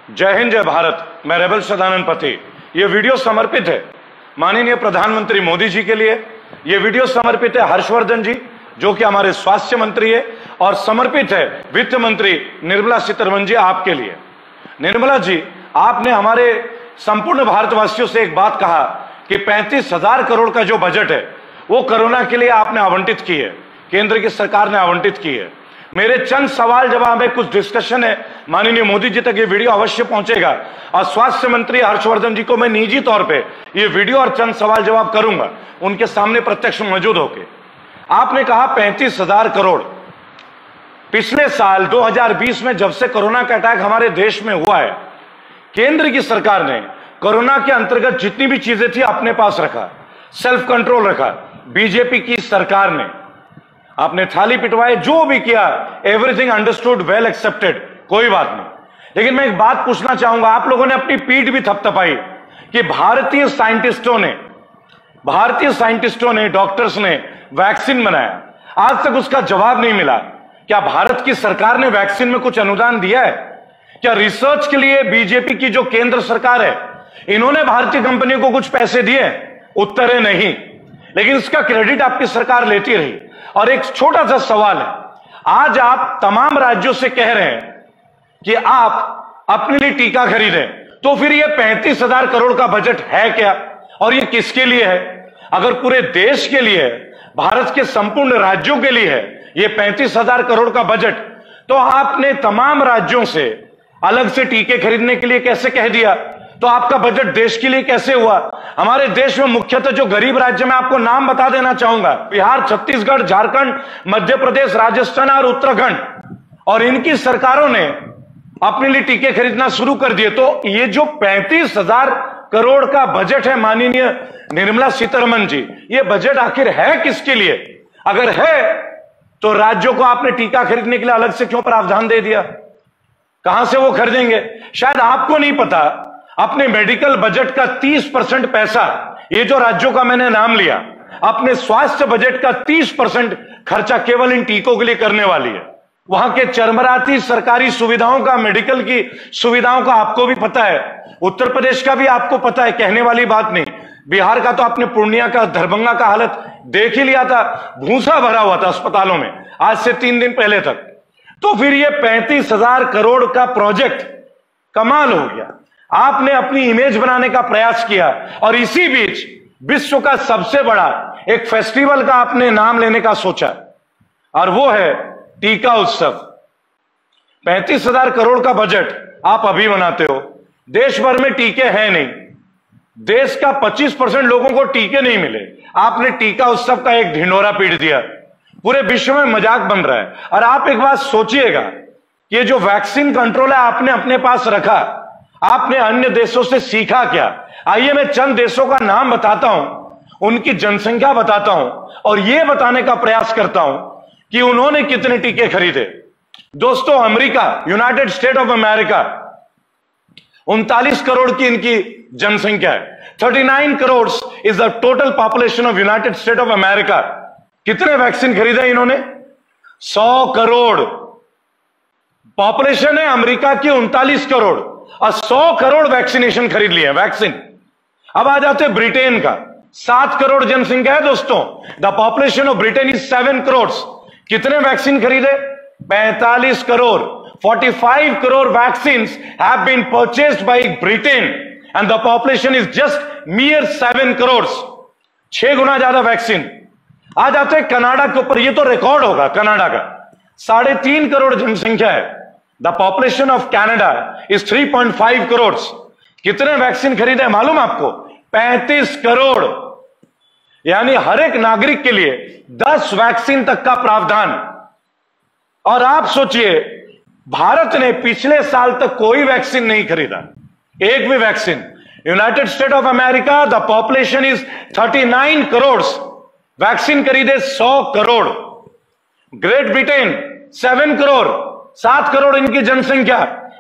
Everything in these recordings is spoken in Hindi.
जय हिंद, जय भारत। मैं रेबल सदानंद पति। ये वीडियो समर्पित है माननीय प्रधानमंत्री मोदी जी के लिए। ये वीडियो समर्पित है हर्षवर्धन जी जो कि हमारे स्वास्थ्य मंत्री है, और समर्पित है वित्त मंत्री निर्मला सीतारमण जी आपके लिए। निर्मला जी, आपने हमारे संपूर्ण भारतवासियों से एक बात कहा कि 35,000 करोड़ का जो बजट है वो कोरोना के लिए आपने आवंटित की है, केंद्र की सरकार ने आवंटित की है। मेरे चंद सवाल जवाब है, कुछ डिस्कशन है, माननीय मोदी जी तक ये वीडियो अवश्य पहुंचेगा और स्वास्थ्य मंत्री हर्षवर्धन जी को मैं निजी तौर पे ये वीडियो और चंद सवाल जवाब करूंगा उनके सामने प्रत्यक्ष मौजूद होके। आपने कहा 35,000 करोड़। पिछले साल 2020 में जब से कोरोना का अटैक हमारे देश में हुआ है, केंद्र की सरकार ने कोरोना के अंतर्गत जितनी भी चीजें थी अपने पास रखा, सेल्फ कंट्रोल रखा। बीजेपी की सरकार ने आपने थाली पिटवाए, जो भी किया, एवरीथिंग अंडरस्टूड, वेल एक्सेप्टेड, कोई बात नहीं। लेकिन मैं एक बात पूछना चाहूंगा, आप लोगों ने अपनी पीठ भी थपथपाई कि भारतीय साइंटिस्टों ने, डॉक्टर्स ने वैक्सीन बनाया, आज तक उसका जवाब नहीं मिला। क्या भारत की सरकार ने वैक्सीन में कुछ अनुदान दिया है? क्या रिसर्च के लिए बीजेपी की जो केंद्र सरकार है, इन्होंने भारतीय कंपनियों को कुछ पैसे दिए? उत्तर है नहीं। लेकिन इसका क्रेडिट आपकी सरकार लेती रही। और एक छोटा सा सवाल है, आज आप तमाम राज्यों से कह रहे हैं कि आप अपने लिए टीका खरीदें, तो फिर ये 35,000 करोड़ का बजट है क्या? और ये किसके लिए है? अगर पूरे देश के लिए है, भारत के संपूर्ण राज्यों के लिए है ये 35,000 करोड़ का बजट, तो आपने तमाम राज्यों से अलग से टीके खरीदने के लिए कैसे कह दिया? तो आपका बजट देश के लिए कैसे हुआ? हमारे देश में मुख्यतः जो गरीब राज्य, में आपको नाम बता देना चाहूंगा, बिहार, छत्तीसगढ़, झारखंड, मध्य प्रदेश, राजस्थान और उत्तराखंड, और इनकी सरकारों ने अपने लिए टीके खरीदना शुरू कर दिए। तो ये जो 35,000 करोड़ का बजट है माननीय निर्मला सीतारमण जी, ये बजट आखिर है किसके लिए? अगर है तो राज्यों को आपने टीका खरीदने के लिए अलग से क्यों प्रावधान दे दिया? कहां से वो खरीदेंगे? शायद आपको नहीं पता, अपने मेडिकल बजट का 30% पैसा, ये जो राज्यों का मैंने नाम लिया, अपने स्वास्थ्य बजट का 30% खर्चा केवल इन टीकों के लिए करने वाली है। वहां के चरमराती सरकारी सुविधाओं का, मेडिकल की सुविधाओं का आपको भी पता है, उत्तर प्रदेश का भी आपको पता है, कहने वाली बात नहीं। बिहार का तो आपने पूर्णिया का, दरभंगा का हालत देख ही लिया था, भूसा भरा हुआ था अस्पतालों में आज से 3 दिन पहले तक। तो फिर ये 35,000 करोड़ का प्रोजेक्ट कमाल हो गया। आपने अपनी इमेज बनाने का प्रयास किया और इसी बीच विश्व का सबसे बड़ा एक फेस्टिवल का आपने नाम लेने का सोचा, और वो है टीका उत्सव। 35,000 करोड़ का बजट आप अभी बनाते हो, देश भर में टीके हैं नहीं, देश का 25% लोगों को टीके नहीं मिले, आपने टीका उत्सव का एक ढिंडोरा पीट दिया, पूरे विश्व में मजाक बन रहा है। और आप एक बात सोचिएगा, ये जो वैक्सीन कंट्रोल है आपने अपने पास रखा, आपने अन्य देशों से सीखा क्या? आइए मैं चंद देशों का नाम बताता हूं, उनकी जनसंख्या बताता हूं और यह बताने का प्रयास करता हूं कि उन्होंने कितने टीके खरीदे। दोस्तों, America, United state of America, 39 crore की इनकी जनसंख्या है। 39 crore is the total population of United state of America. कितने वैक्सीन खरीदे इन्होंने? 100 करोड़। पॉपुलेशन है अमेरिका की 39 करोड़ और 100 करोड़ वैक्सीनेशन खरीद लिए वैक्सीन। अब आ जाते ब्रिटेन का, 7 करोड़ जनसंख्या है दोस्तों। The population of Britain is 7 crore. कितने वैक्सीन खरीदे? 45 crore. 45 crore vaccines have been purchased by Britain and the population is just mere 7 crore. 6 गुना ज्यादा वैक्सीन। आ जाते हैं कनाडा के ऊपर, ये तो रिकॉर्ड होगा कनाडा का, 3.5 करोड़ जनसंख्या है। The population of Canada is 3.5 crore. कितने वैक्सीन खरीदे मालूम आपको? 35 करोड़। यानी हर एक नागरिक के लिए 10 वैक्सीन तक का प्रावधान। और आप सोचिए, भारत ने पिछले साल तक कोई वैक्सीन नहीं खरीदा, एक भी vaccine. United state of America, the population is 39 crore, vaccine खरीदे 100 करोड़। ग्रेट ब्रिटेन 7 करोड़, 7 करोड़ इनकी जनसंख्या,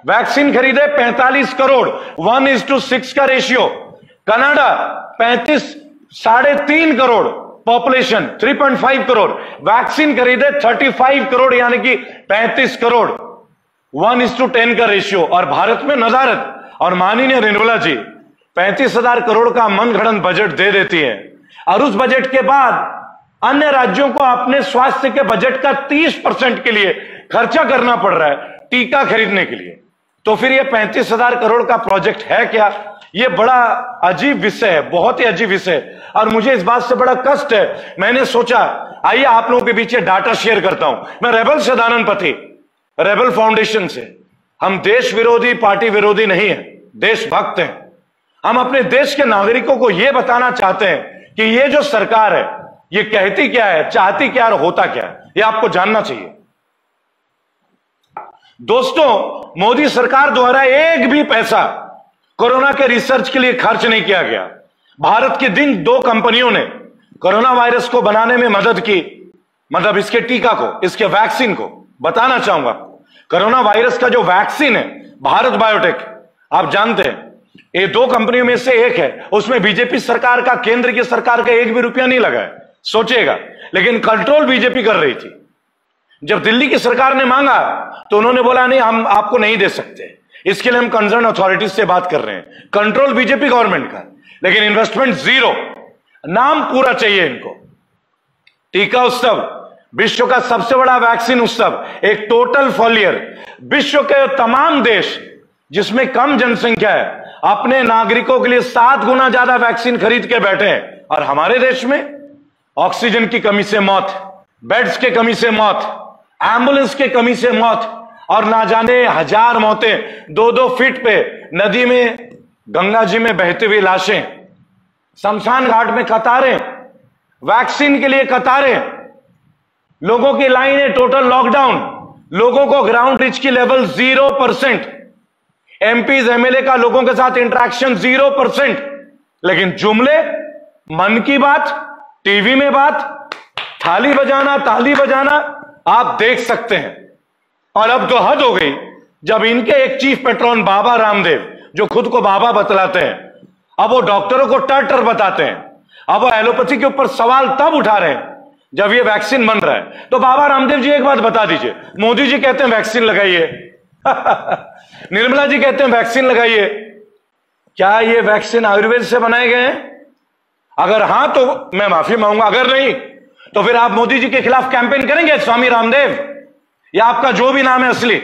वैक्सीन खरीदे 45 करोड़, 1:6 का ratio. Canada 3.5 crore population, 3.5 crore, vaccine खरीदे 35 करोड़ यानी कि 35 करोड़। 1:10 का रेशियो, और भारत में नजारत। और माननीय निर्मला जी 35,000 करोड़ का मनगढ़ंत बजट दे देती है, और उस बजट के बाद अन्य राज्यों को अपने स्वास्थ्य के बजट का 30% के लिए खर्चा करना पड़ रहा है टीका खरीदने के लिए। तो फिर ये 35,000 करोड़ का प्रोजेक्ट है क्या? ये बड़ा अजीब विषय है, बहुत ही अजीब विषय। और मुझे इस बात से बड़ा कष्ट है। मैंने सोचा आइए आप लोगों के बीच डाटा शेयर करता हूं। मैं रेबल सदानंद पति, रेबल फाउंडेशन से। हम देश विरोधी, पार्टी विरोधी नहीं है, देशभक्त हैं। हम अपने देश के नागरिकों को यह बताना चाहते हैं कि ये जो सरकार है ये कहती क्या है, चाहती क्या और होता क्या है, ये आपको जानना चाहिए। दोस्तों, मोदी सरकार द्वारा एक भी पैसा कोरोना के रिसर्च के लिए खर्च नहीं किया गया। भारत की जिन 2 कंपनियों ने कोरोना वायरस को बनाने में मदद की, मतलब इसके टीका को, इसके वैक्सीन को, बताना चाहूंगा कोरोना वायरस का जो वैक्सीन है भारत बायोटेक, आप जानते हैं ये 2 कंपनियों में से एक है, उसमें बीजेपी सरकार का, केंद्र की सरकार का एक भी रुपया नहीं लगा है, सोचिएगा। लेकिन कंट्रोल बीजेपी कर रही थी। जब दिल्ली की सरकार ने मांगा तो उन्होंने बोला नहीं, हम आपको नहीं दे सकते, इसके लिए हम कंसर्न अथॉरिटीज से बात कर रहे हैं। कंट्रोल बीजेपी गवर्नमेंट का, लेकिन इन्वेस्टमेंट जीरो। नाम पूरा चाहिए इनको। टीका उत्सव, विश्व का सबसे बड़ा वैक्सीन उत्सव, एक टोटल फेलियर। विश्व के तमाम देश जिसमें कम जनसंख्या है अपने नागरिकों के लिए 7 गुना ज्यादा वैक्सीन खरीद के बैठे हैं, और हमारे देश में ऑक्सीजन की कमी से मौत, बेड्स की कमी से मौत, एम्बुलेंस की कमी से मौत, और ना जाने 1000 मौतें, 2-2 फीट पे नदी में, गंगा जी में बहती हुई लाशें, शमशान घाट में कतारें, वैक्सीन के लिए कतारें, लोगों की लाइनें, टोटल लॉकडाउन, लोगों को ग्राउंड रिच की लेवल 0%, एमपीज एमएलए का लोगों के साथ इंटरेक्शन 0%। लेकिन जुमले, मन की बात, टीवी में बात, थाली बजाना, ताली बजाना आप देख सकते हैं। और अब तो हद हो गई जब इनके एक चीफ पेट्रोन बाबा रामदेव, जो खुद को बाबा बतलाते हैं, अब वो डॉक्टरों को टर बताते हैं। अब वो एलोपैथी के ऊपर सवाल तब उठा रहे हैं जब ये वैक्सीन बन रहा है। तो बाबा रामदेव जी एक बात बता दीजिए, मोदी जी कहते हैं वैक्सीन लगाइए निर्मला जी कहते हैं वैक्सीन लगाइए, क्या ये वैक्सीन आयुर्वेद से बनाए गए हैं? अगर हां तो मैं माफी मांगूंगा, अगर नहीं तो फिर आप मोदी जी के खिलाफ कैंपेन करेंगे, स्वामी रामदेव, या आपका जो भी नाम है असली।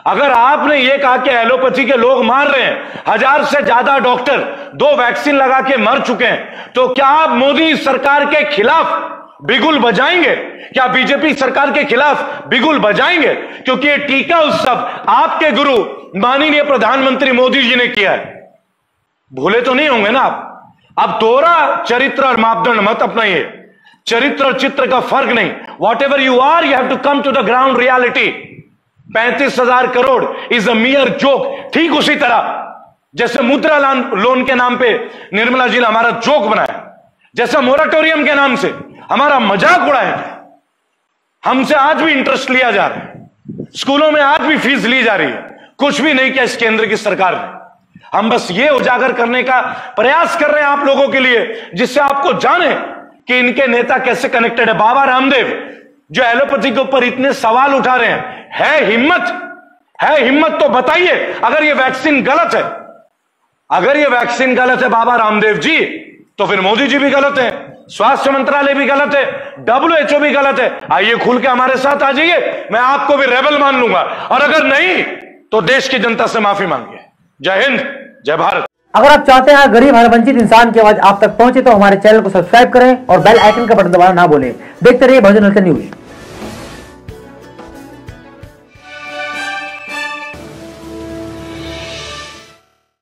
अगर आपने ये कहा कि एलोपैथी के लोग मार रहे हैं, 1000 से ज्यादा डॉक्टर 2 वैक्सीन लगा के मर चुके हैं, तो क्या आप मोदी सरकार के खिलाफ बिगुल बजाएंगे? क्या बीजेपी सरकार के खिलाफ बिगुल बजाएंगे? क्योंकि ये टीका उत्सव आपके गुरु माननीय प्रधानमंत्री मोदी जी ने किया है, भूले तो नहीं होंगे ना आप? अब दोहरा चरित्र और मापदंड मत अपनाइए। चरित्र और चित्र का फर्क नहीं। Whatever you are, you have to come to the ground reality. 35,000 crore is a mere joke. ठीक उसी तरह जैसे मुद्रा लोन के नाम पे निर्मला जी ने हमारा जोक बनाया, जैसा मोराटोरियम के नाम से हमारा मजाक उड़ाया, हमसे आज भी इंटरेस्ट लिया जा रहा है, स्कूलों में आज भी फीस ली जा रही है। कुछ भी नहीं किया इस केंद्र की सरकार ने। हम बस ये उजागर करने का प्रयास कर रहे हैं आप लोगों के लिए, जिससे आपको जाने कि इनके नेता कैसे कनेक्टेड है। बाबा रामदेव जो एलोपैथी के ऊपर इतने सवाल उठा रहे हैं, है हिम्मत तो बताइए। अगर ये वैक्सीन गलत है, अगर ये वैक्सीन गलत है बाबा रामदेव जी, तो फिर मोदी जी भी गलत है, स्वास्थ्य मंत्रालय भी गलत है, WHO भी गलत है। आइए खुल के हमारे साथ आ जाइए, मैं आपको भी रेबल मान लूंगा, और अगर नहीं तो देश की जनता से माफी मांगिए। जय हिंद, जय भारत। अगर आप चाहते हैं गरीब हर वंचित इंसान की आवाज आप तक पहुंचे तो हमारे चैनल को सब्सक्राइब करें और बेल आइकन का बटन दबाना ना भूलें। देखते रहिए बहुजन न्यूज।